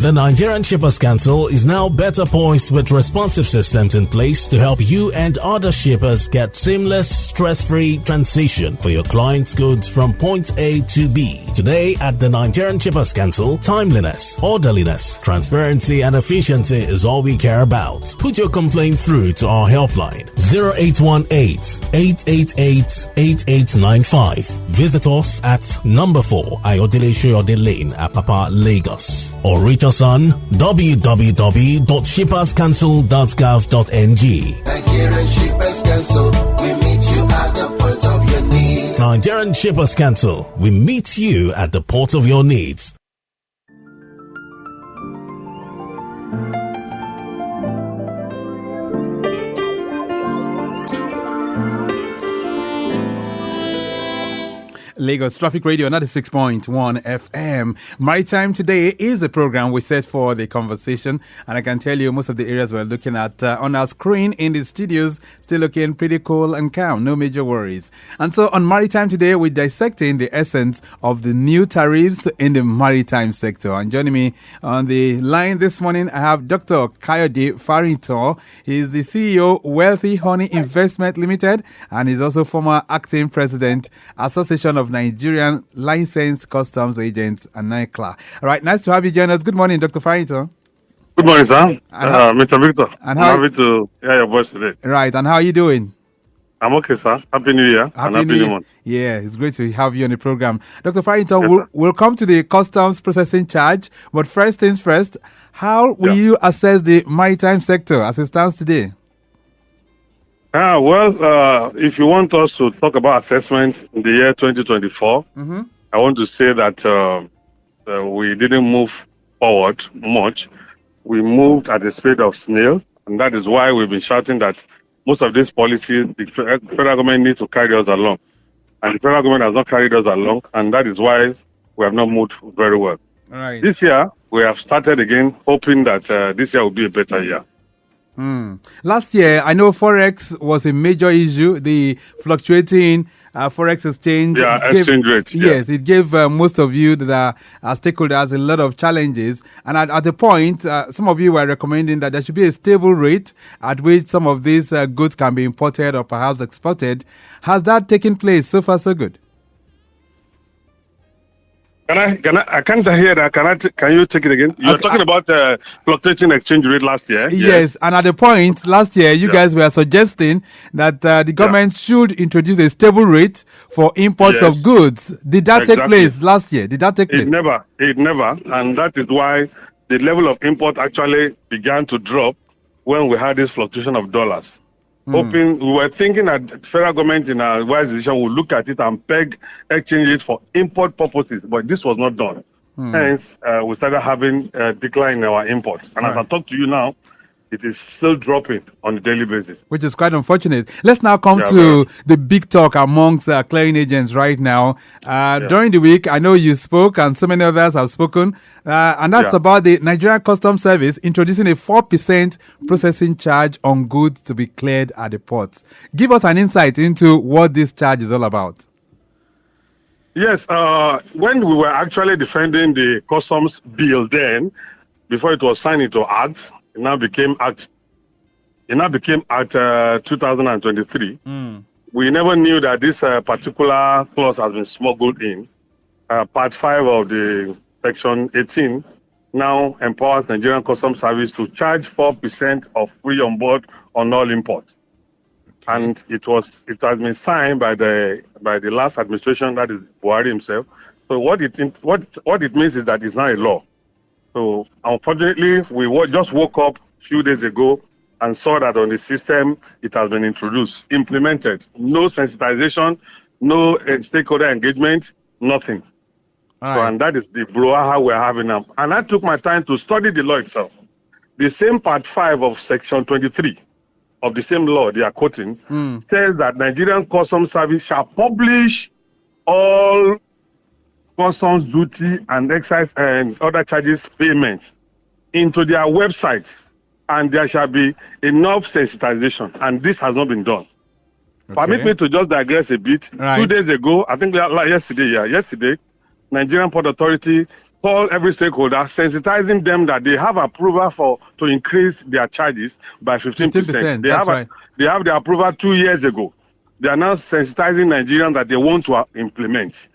The Nigerian Shippers Council is now better poised with responsive systems in place to help you and other shippers get seamless, stress-free transition for your clients' goods from point A to B. Today at the Nigerian Shippers Council, timeliness, orderliness, transparency and efficiency is all we care about. Put your complaint through to our helpline 0818-888-8895. Visit us at number 4 Ayodele Shoyode Lane, Apapa, Lagos, or reach us on www.shipperscouncil.gov.ng. Nigerian Shippers Council, we meet you at the point of your need. Nigerian Shippers Council, we meet you at the port of your needs. Lagos Traffic Radio 96.1 FM. Maritime today is the program we set for the conversation, and I can tell you most of the areas we're looking at on our screen in the studios still looking pretty cool and calm, no major worries. And so on Maritime today, we're dissecting the essence of the new tariffs in the maritime sector. And joining me on the line this morning, I have Dr. Kayode Farrington. He's the CEO, Wealthy Honey Investment Limited, and he's also former acting president, Association of Nigerian Licensed Customs Agents and NICLA. All right, nice to have you join us. Good morning, Dr. Farrington. Good morning, sir. Mr. Victor. I'm happy to hear your voice today. Right, and how are you doing? I'm okay, sir. Happy New Year and Happy New Month. Yeah, it's great to have you on the program. Dr. Farrington, we'll come to the customs processing charge, but first things first, how will you assess the maritime sector as it stands today? If you want us to talk about assessment in the year 2024, I want to say that we didn't move forward much. We moved at the speed of snail, and that is why we've been shouting that most of these policies, the federal government needs to carry us along. And the federal government has not carried us along, and that is why we have not moved very well. All right. This year, we have started again, hoping that this year will be a better year. Last year, I know Forex was a major issue, the fluctuating Forex exchange. Exchange rate. Yes, it gave most of you that are stakeholders a lot of challenges. And at the point, some of you were recommending that there should be a stable rate at which some of these goods can be imported or perhaps exported. Has that taken place? So far, so good. I can't hear that. Can you take it again? You're talking about fluctuating exchange rate last year. Yes, and at the point last year, you guys were suggesting that the government should introduce a stable rate for imports of goods. Did that take place last year? Did that take place? It never. And that is why the level of import actually began to drop when we had this fluctuation of dollars. We were thinking that the federal government in a wise decision would look at it and peg exchange rate for import purposes, but this was not done. Hence, we started having a decline in our imports. And as I talk to you now, it is still dropping on a daily basis. Which is quite unfortunate. Let's now come to the big talk amongst clearing agents right now. During the week, I know you spoke and so many others have spoken. And that's about the Nigerian Customs Service introducing a 4% processing charge on goods to be cleared at the ports. Give us an insight into what this charge is all about. Yes, when we were actually defending the customs bill then, before it was signed into Act, it now became Act 2023. We never knew that this particular clause has been smuggled in. Part 5 of the Section 18 now empowers Nigerian Customs Service to charge 4% of free on board on all imports. And it has been signed by the last administration, that is Buhari himself. So what it means is that it's not a law. So unfortunately, we just woke up a few days ago and saw that on the system it has been introduced, implemented. No sensitization, no stakeholder engagement, nothing. So, and that is the brouhaha we're having now. And I took my time to study the law itself. The same Part 5 of Section 23 of the same law they are quoting says that Nigerian Customs Service shall publish all customs duty and excise and other charges payments into their website, and there shall be enough sensitization, and this has not been done. Permit me to just digress a bit. 2 days ago, I think yesterday, Nigerian Port Authority call every stakeholder, sensitizing them that they have approval to increase their charges by 15%. 15%, They have the approval 2 years ago. They are now sensitizing Nigerians that they want to implement.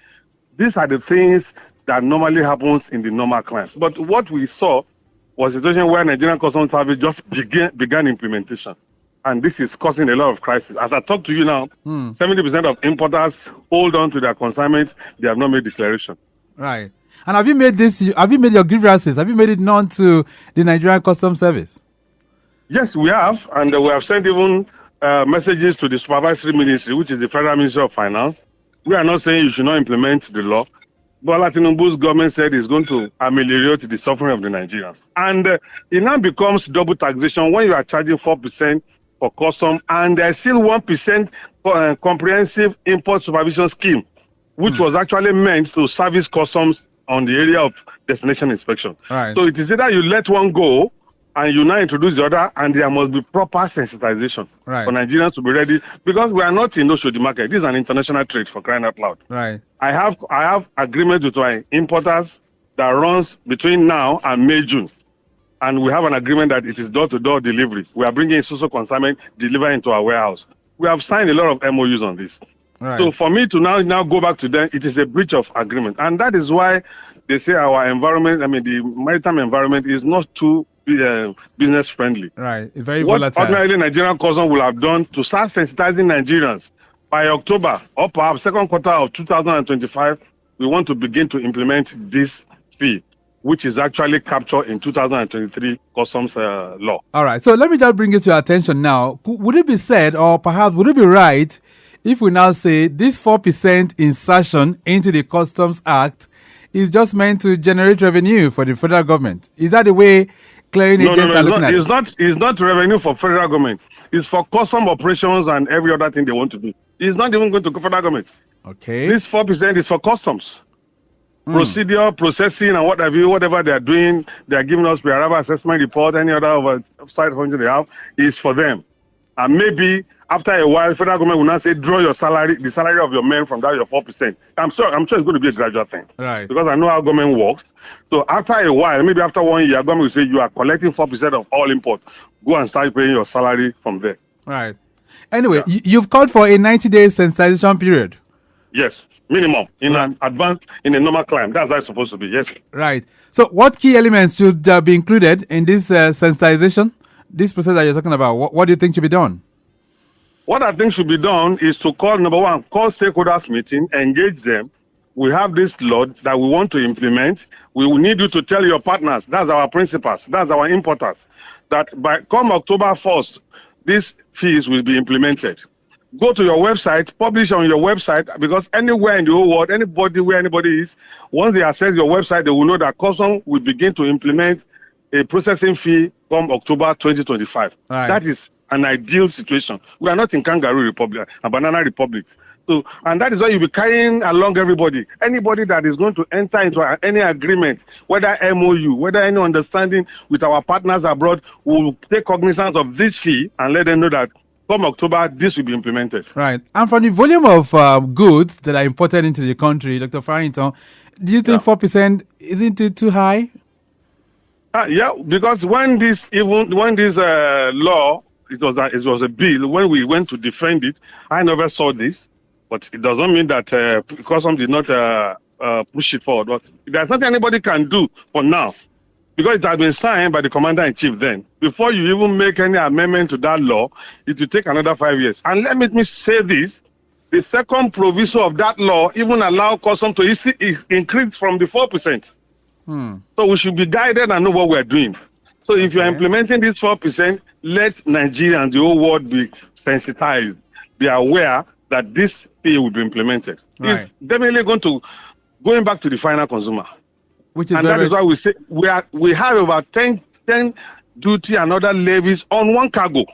These are the things that normally happens in the normal clients. But what we saw was a situation where Nigerian Customs Service just began implementation. And this is causing a lot of crisis. As I talk to you now, 70% of importers hold on to their consignment. They have not made declaration. Right. And have you made your grievances? Have you made it known to the Nigerian Customs Service? Yes, we have. And we have sent even messages to the Supervisory Ministry, which is the Federal Ministry of Finance. We are not saying you should not implement the law. Bola Tinubu's government said it's going to ameliorate the suffering of the Nigerians. And it now becomes double taxation when you are charging 4% for custom, and there's still 1% comprehensive import supervision scheme, which was actually meant to service customs on the area of destination inspection. Right. So it is either you let one go and you now introduce the other, and there must be proper sensitization for Nigerians to be ready, because we are not in Oshodi market. This is an international trade, for crying out loud. Right. I have agreement with my importers that runs between now and May, June. And we have an agreement that it is door-to-door delivery. We are bringing social consignment, deliver into our warehouse. We have signed a lot of MOUs on this. Right. So for me to now go back to them, it is a breach of agreement. And that is why they say our environment, the maritime environment is not too business friendly. Right. It's very volatile. What ordinarily Nigerian Customs will have done to start sensitizing Nigerians by October or perhaps second quarter of 2025, we want to begin to implement this fee, which is actually captured in 2023 customs law. All right. So let me just bring it to your attention now. Would it be said, or perhaps would it be right, if we now say this 4% insertion into the Customs Act is just meant to generate revenue for the federal government? Is that the way clearing agents are looking at it? It's not revenue for federal government. It's for custom operations and every other thing they want to do. It's not even going to go federal government. Okay. This 4% is for customs. Procedure, processing, and whatever they are doing, they are giving us pre-arrival assessment report, any other side function they have, is for them. And maybe after a while, federal government will not say, draw your salary, the salary of your men from that, your 4%. I'm sure it's going to be a gradual thing. Right. Because I know how government works. So after a while, maybe after 1 year, government will say, you are collecting 4% of all import. Go and start paying your salary from there. Right. Anyway, you've called for a 90-day sensitization period. Yes, minimum in an advance, in a normal climb. That's how it's supposed to be. Yes. Right. So, what key elements should be included in this sensitization? This process that you're talking about. What do you think should be done? What I think should be done is to call call stakeholders meeting, engage them. We have this law that we want to implement. We will need you to tell your partners. That's our principals. That's our importers. That come October 1st, these fees will be implemented. Go to your website, publish on your website, because anywhere in the whole world, where anybody is, once they access your website, they will know that Customs will begin to implement a processing fee from October 2025. Right. That is an ideal situation. We are not in Kangaroo Republic, a banana republic. So, and that is why you'll be carrying along everybody. Anybody that is going to enter into any agreement, whether MOU, whether any understanding with our partners abroad, will take cognizance of this fee and let them know that from October, this will be implemented. Right. And from the volume of goods that are imported into the country, Dr. Farrington, do you think 4% isn't it too high? Yeah, because when this law, it was a bill, when we went to defend it, I never saw this, but it doesn't mean that Customs did not push it forward. But there's nothing anybody can do for now, because it has been signed by the Commander-in-Chief then. Before you even make any amendment to that law, it will take another 5 years. And let me say this, the second proviso of that law even allow Customs to increase from the 4%. So we should be guided and know what we're doing. So if you're implementing this 4%, let Nigerians, the whole world, be sensitized, be aware that this fee will be implemented. Right. It's definitely going back to the final consumer. That is why we say we have about 10 duty and other levies on one cargo.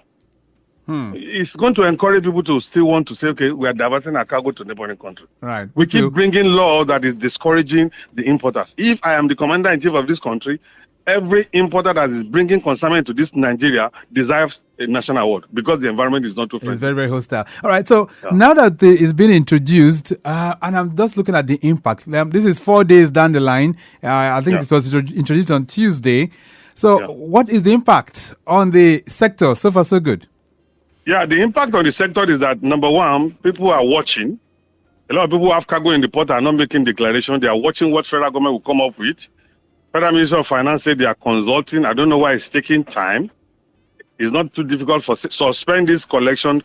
It's going to encourage people to still want to say, okay, we are diverting our cargo to neighboring country. Right. We keep bringing law that is discouraging the importers. If I am the commander-in-chief of this country, every importer that is bringing consignment to this Nigeria deserves a national award because the environment is not too friendly. It's very, very hostile. All right. So now that it's been introduced, and I'm just looking at the impact. This is 4 days down the line. I think this was introduced on Tuesday. So what is the impact on the sector? So far, so good. Yeah, the impact on the sector is that, number one, people are watching. A lot of people who have cargo in the port are not making declaration. They are watching what federal government will come up with. Federal Ministry of Finance said they are consulting. I don't know why it's taking time. It's not too difficult for suspend this collection.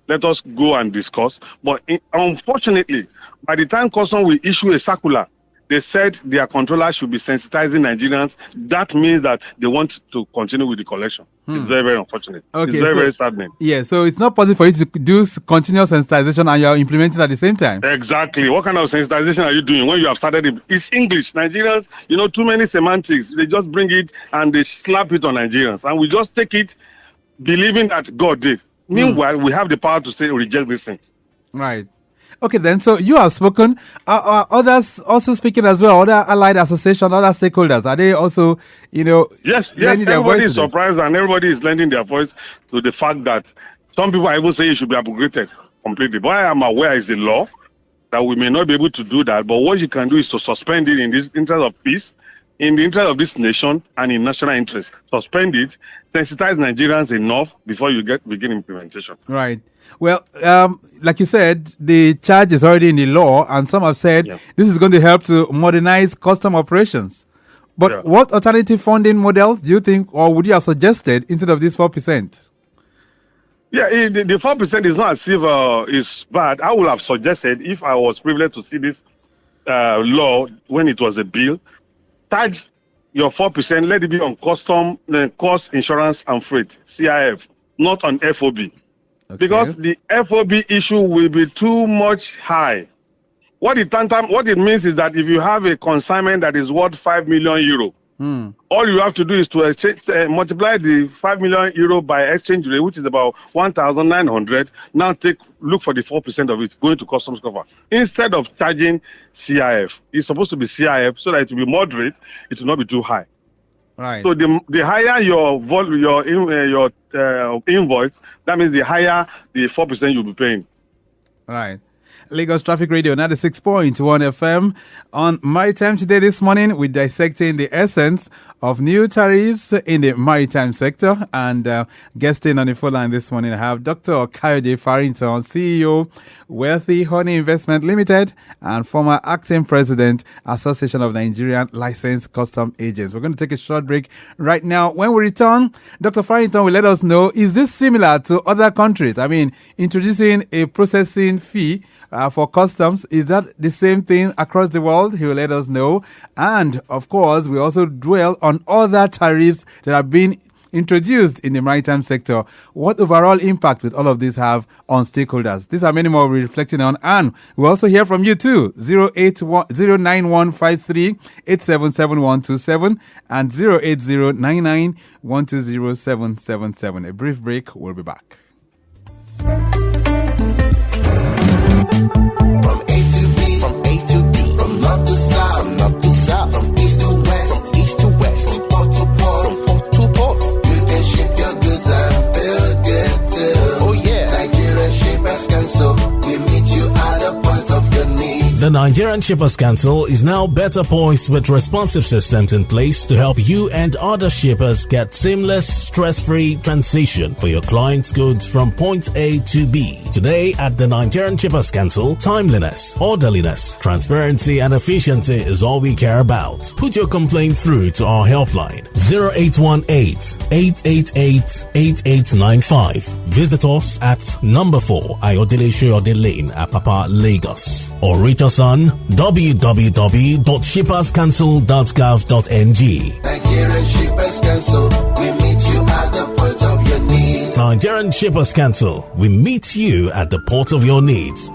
Let us go and discuss. But unfortunately, by the time Custom will issue a circular, they said their controllers should be sensitizing Nigerians. That means that they want to continue with the collection. It's very, very unfortunate. Okay, it's very, very saddening. Yeah, so it's not possible for you to do continuous sensitization and you are implementing at the same time. Exactly. What kind of sensitization are you doing when you have started it? It's English. Nigerians, too many semantics. They just bring it and they slap it on Nigerians. And we just take it believing that God did. Meanwhile, we have the power to say reject these things. Right. Okay, then. So you have spoken. Are others also speaking as well? Other allied associations, other stakeholders, are they also, Yes. Everybody is surprised and everybody is lending their voice to the fact that some people are even saying it should be abrogated completely. But I am aware is the law that we may not be able to do that. But what you can do is to suspend it in this interest of peace, in the interest of this nation, and in national interest. Suspend it, sensitize Nigerians enough before you begin implementation. Right. Well, like you said, the charge is already in the law, and some have said this is going to help to modernize custom operations. But what alternative funding models do you think, or would you have suggested instead of this 4%? Yeah, the 4% is not as if it's bad. I would have suggested, if I was privileged to see this law when it was a bill, charge your 4%, let it be on custom, cost, insurance, and freight, CIF, not on FOB. Okay. Because the FOB issue will be too much high. What it means is that if you have a consignment that is worth 5 million euro, all you have to do is to multiply the 5 million euro by exchange rate, which is about 1,900. Now look for the 4% of it going to customs cover. Instead of charging CIF, it's supposed to be CIF so that it will be moderate. It will not be too high. Right. So the higher your invoice, that means the higher the 4% you'll be paying. Right. Lagos Traffic Radio 96.1 FM. On Maritime today this morning, we're dissecting the essence of new tariffs in the maritime sector. And guesting on the phone line this morning, I have Dr. Kayode Farrington, CEO, Wealthy Honey Investment Limited, and former acting president, Association of Nigerian Licensed Custom Agents. We're going to take a short break right now. When we return, Dr. Farrington will let us know, is this similar to other countries? I mean, introducing a processing fee for customs, is that the same thing across the world? He will let us know. And of course, we also dwell on other tariffs that have been introduced in the maritime sector. What overall impact will all of this have on stakeholders? These are many more we're reflecting on, and we also hear from you too. 09153-877-127 and 08099-120777. A brief break. We'll be back. From A to B, from A to B, from north to south, from north to south, from east to west, from east to west, from port to port, from port to port. You can ship your goods and feel good too. Oh yeah, Nigerian Shippers Council, we meet you at the point of your need. The Nigerian Shippers Council is now better poised with responsive systems in place to help you and other shippers get seamless, stress-free transition for your clients' goods from point A to B. Today at the Nigerian Shippers Council, timeliness, orderliness, transparency, and efficiency is all we care about. Put your complaint through to our helpline 0818-888-8895. Visit us at number 4 Ayodele Shoyode Lane, Apapa, Lagos, or reach us on www.shipperscouncil.gov.ng. Nigerian Shippers Council, we meet you at the point of your need. Nigerian Shippers Council, we meet you at the port of your needs.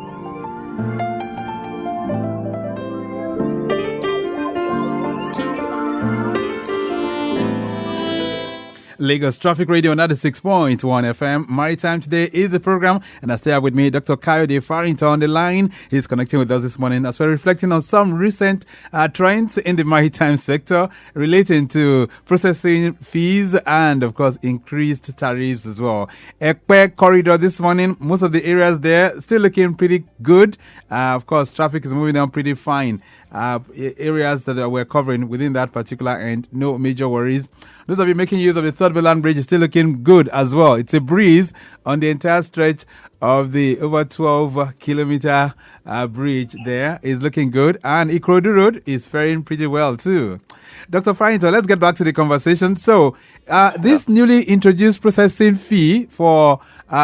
Lagos Traffic Radio 96.1 FM. Maritime Today is the program, and I stay up with me, Dr. Kayode Farrington on the line. He's connecting with us this morning as we're reflecting on some recent trends in the maritime sector relating to processing fees and, of course, increased tariffs as well. Ekpe corridor this morning, most of the areas there still looking pretty good. Of course, traffic is moving on pretty fine. Areas that we're covering within that particular end, no major worries. Those of you making use of the Third Mainland Bridge is still looking good as well. It's a breeze on the entire stretch of the over 12-kilometer bridge there. Is looking good. And Ikorodu Road is faring pretty well too. Dr. Farrington, let's get back to the conversation. So, this newly introduced processing fee for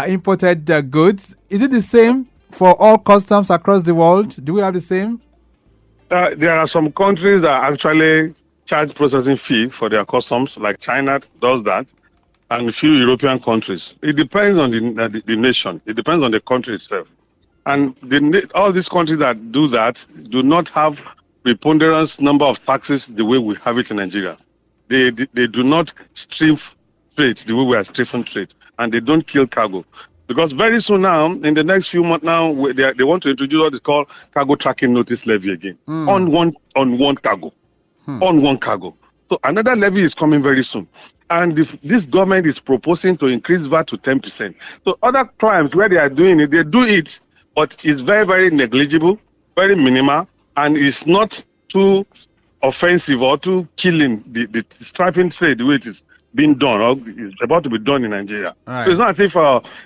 imported goods, is it the same for all customs across the world? Do we have the same? There are some countries that actually charge processing fee for their customs, like China does that, and a few European countries. It depends on the nation. It depends on the country itself. And all these countries that do that do not have preponderance number of taxes the way we have it in Nigeria. They do not strip trade the way we are stripping trade, and they don't kill cargo. Because very soon now, in the next few months now, they want to introduce what is called cargo tracking notice levy again on one cargo, on one cargo. So another levy is coming very soon, and this government is proposing to increase VAT to 10%. So other crimes where they are doing it, they do it, but it's very, very negligible, very minimal, and it's not too offensive or too killing the striping trade the way it is being done or is about to be done in Nigeria. Right. So it's not as if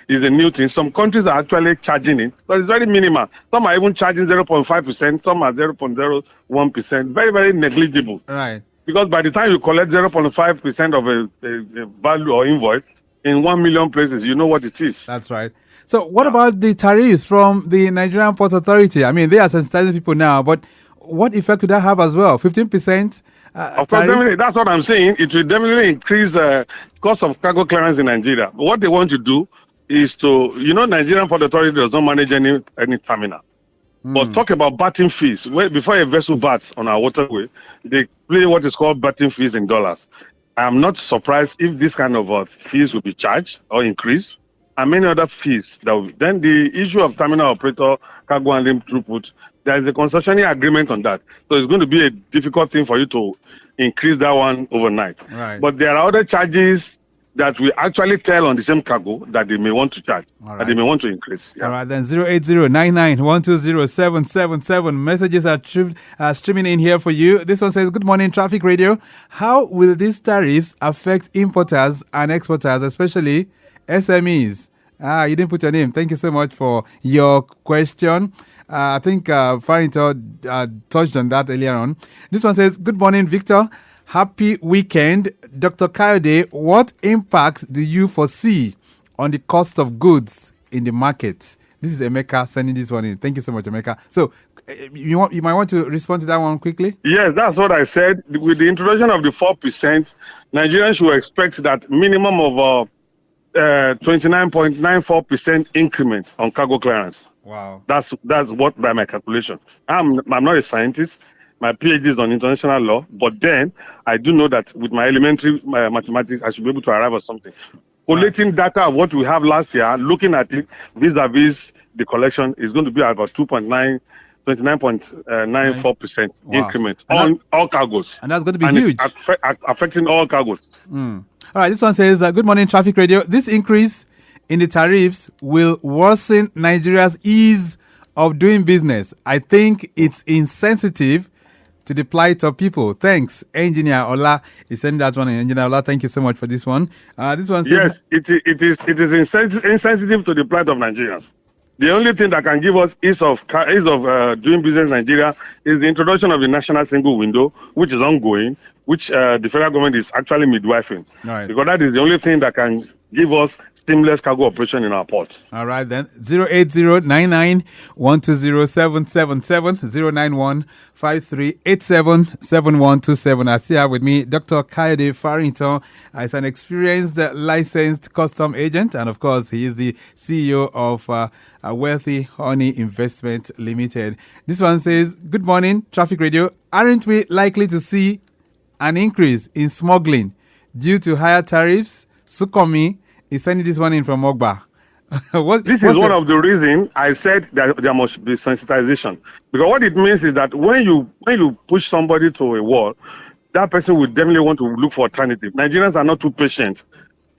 it's a new thing. Some countries are actually charging it, but it's very minimal. Some are even charging 0.5%, some are 0.01%, very, very negligible. Right. Because by the time you collect 0.5% of a value or invoice in 1 million places, you know what it is. That's right. So what about the tariffs from the Nigerian Port Authority? I mean, they are sensitizing people now, but what effect could that have as well? 15%? Of course, definitely, that's what I'm saying. It will definitely increase the cost of cargo clearance in Nigeria. What they want to do is to, Nigerian Port Authority does not manage any terminal. But talk about batting fees. Before a vessel bats on our waterway, they pay what is called batting fees in dollars. I'm not surprised if this kind of fees will be charged or increased, and many other fees. Then the issue of terminal operator, cargo handling throughput, there is a concessionaire agreement on that. So it's going to be a difficult thing for you to increase that one overnight. Right. But there are other charges that we actually tell on the same cargo that they may want to charge, that they may want to increase. Yeah. All right, then 08099120777. Messages are streaming in here for you. This one says, good morning, Traffic Radio. How will these tariffs affect importers and exporters, especially SMEs? You didn't put your name. Thank you so much for your question. I think Farrington touched on that earlier on. This one says, good morning, Victor. Happy weekend. Dr. Kayode, what impact do you foresee on the cost of goods in the market? This is Emeka sending this one in. Thank you so much, Emeka. So you might want to respond to that one quickly? Yes, that's what I said. With the introduction of the 4%, Nigerians should expect that minimum of 29.94% increment on cargo clearance. Wow. That's what by my calculation. I'm not a scientist. My PhD is on international law, but then I do know that with my elementary mathematics, I should be able to arrive at something. Collating data of what we have last year, looking at it vis-a-vis the collection is going to be about 29.94% increment on all cargos. And that's going to be huge. Affecting all cargos. All right, this one says, good morning, Traffic Radio. This increase in the tariffs will worsen Nigeria's ease of doing business. I think it's insensitive to the plight of people. Thanks, Engineer Ola. Is sending that one. Engineer Ola, thank you so much for this one. This one says, yes, it is insensitive to the plight of Nigerians. The only thing that can give us ease of doing business in Nigeria is the introduction of the national single window, which is ongoing, which the federal government is actually midwifing. Right. Because that is the only thing that can give us seamless cargo operation in our ports. All right, then. 08099120777 09153877127. I still have with me Dr. Kayode Farrington. He's an experienced licensed custom agent, and of course, he is the CEO of Wealthy Honey Investment Limited. This one says, good morning, Traffic Radio. Aren't we likely to see an increase in smuggling due to higher tariffs. Sukomi is sending this one in from Ogba. This is one of the reasons I said that there must be sensitization. Because what it means is that when you push somebody to a wall, that person will definitely want to look for alternative. Nigerians are not too patient.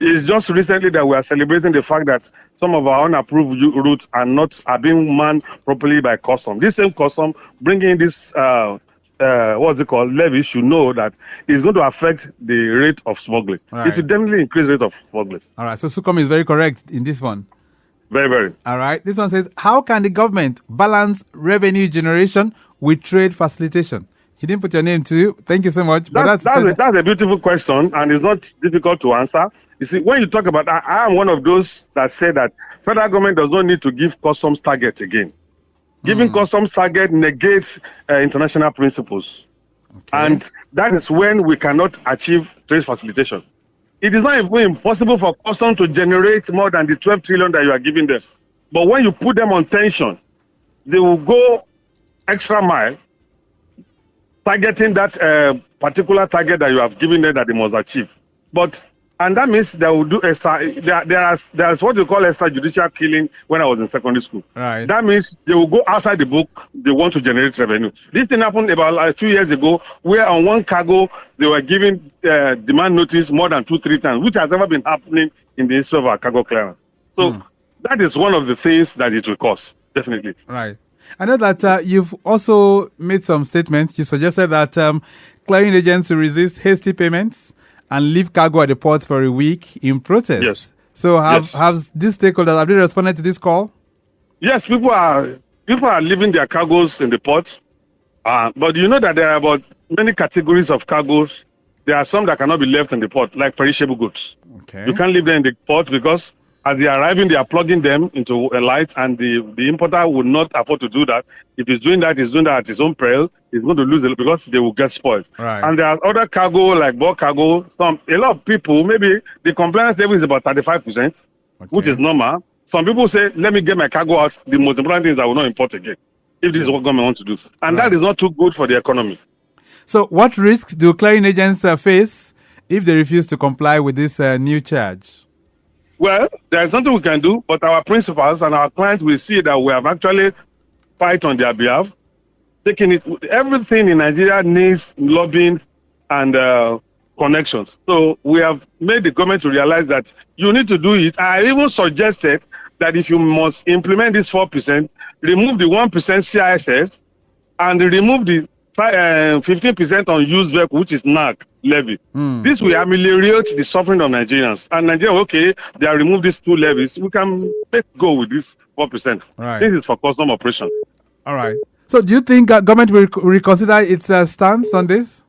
It's just recently that we are celebrating the fact that some of our unapproved routes are being manned properly by custom. This same custom bringing this levy should know that it's going to affect the rate of smuggling. Right. It will definitely increase the rate of smuggling. All right, so Sukomi is very correct in this one. Very, very. All right, this one says, how can the government balance revenue generation with trade facilitation? He didn't put your name too. Thank you so much. That's a beautiful question, and it's not difficult to answer. You see, when you talk about that, I am one of those that say that federal government does not need to give customs target again. Giving customs target negates international principles. Okay. And that is when we cannot achieve trade facilitation. It is not even impossible for customs to generate more than the 12 trillion that you are giving them. But when you put them on tension, they will go extra mile targeting that particular target that you have given them that they must achieve. And that means they will do extra. There's what you call extrajudicial killing when I was in secondary school. Right. That means they will go outside the book. They want to generate revenue. This thing happened about 2 years ago, where on one cargo they were giving demand notice more than 2-3 times, which has never been happening in the history of our cargo clearance. So that is one of the things that it will cause, definitely. Right. I know that you've also made some statements. You suggested that clearing agents will resist hasty payments and leave cargo at the ports for a week in protest. Yes. So have these stakeholders, have they responded to this call? Yes, people are leaving their cargoes in the port. But you know that there are about many categories of cargoes. There are some that cannot be left in the port, like perishable goods. Okay. You can't leave them in the port because as they are arriving, they are plugging them into a light, and the importer would not afford to do that. If he's doing that at his own peril. He's going to lose it because they will get spoiled. Right. And there's other cargo, like bulk cargo. A lot of people, maybe the compliance level is about 35%, which is normal. Some people say, let me get my cargo out. The most important thing is I will not import again, if this is what government wants to do. And that is not too good for the economy. So what risks do clearing agents face if they refuse to comply with this new charge? Well, there's nothing we can do, but our principals and our clients will see that we have actually fight on their behalf. Taking it, everything in Nigeria needs lobbying and connections. So we have made the government to realize that you need to do it. I even suggested that if you must implement this 4%, remove the 1% CISS and remove the 15% on used vehicle, which is NAC levy. This will ameliorate the suffering of Nigerians. And Nigeria, okay, they have removed these two levies. We can let's go with this 4%. Right. This is for custom operation. All right. So do you think government will reconsider its stance on this?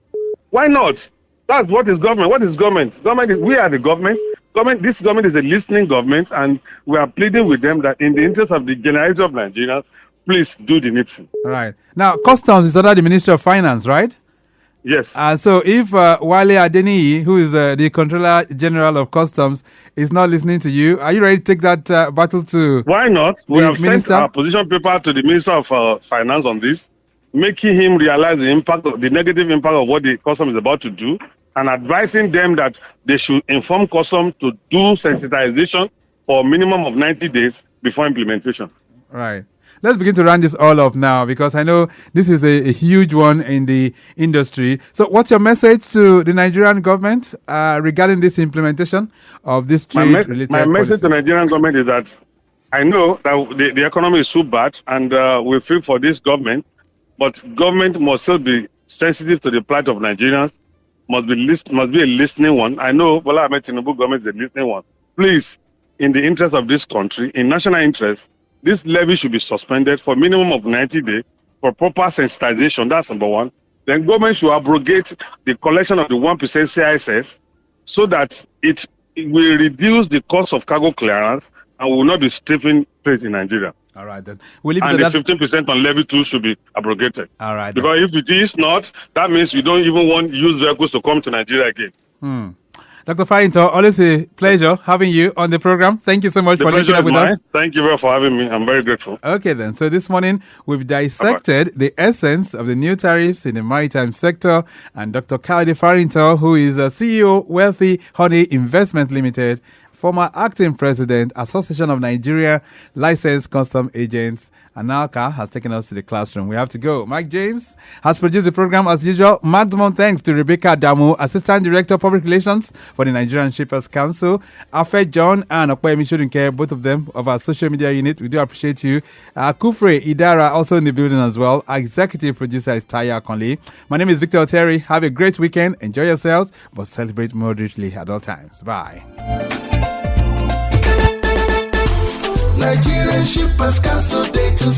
Why not? That's what is government. What is government? We are the government. This government is a listening government, and we are pleading with them that in the interest of the generality of Nigerians, please do the needful. All right. Now, customs is under the Ministry of Finance, right? Yes. So if Wale Adeniyi, who is the Controller General of Customs, is not listening to you, are you ready to take that battle to? Why not? We have Minister? sent our position paper to the Minister of Finance on this, making him realize the negative impact of what the customs is about to do, and advising them that they should inform customs to do sensitization for a minimum of 90 days before implementation. Right. Let's begin to round this all up now, because I know this is a huge one in the industry. So what's your message to the Nigerian government regarding this implementation of this trade-related My message policies? to the Nigerian government is that I know that the economy is so bad, and we feel for this government, but government must still be sensitive to the plight of Nigerians, must be a listening one. I know Bola Ahmed Tinubu government is a listening one. Please, in the interest of this country, in national interest, this levy should be suspended for a minimum of 90 days for proper sensitization. That's number one. Then government should abrogate the collection of the 1% CISS so that it will reduce the cost of cargo clearance and will not be stripping trade in Nigeria. All right, then. We'll leave And the it at that. 15% on levy 2 should be abrogated. All right. Because if it is not, that means we don't even want used vehicles to come to Nigeria again. Dr. Farinto, always a pleasure having you on the program. Thank you so much The for linking pleasure up is with mine. us. Thank you very much for having me. I'm very grateful. Okay, then. So this morning, we've dissected the essence of the new tariffs in the maritime sector. And Dr. Kayode Farinto, who is a CEO, Wealthy Honey Investment Limited, former acting president, Association of Nigeria Licensed Custom Agents, ANALCA, has taken us to the classroom. We have to go. Mike James has produced the program as usual. Maximum thanks to Rebecca Damu, Assistant Director of Public Relations for the Nigerian Shippers Council, Afe John and Okpeyemi Shodunke, both of them of our social media unit. We do appreciate you. Kufre Idara also in the building as well. Our executive producer is Taya Conley. My name is Victor Oteri. Have a great weekend. Enjoy yourselves, but celebrate moderately at all times. Bye. Nigerian Shippers Council Day to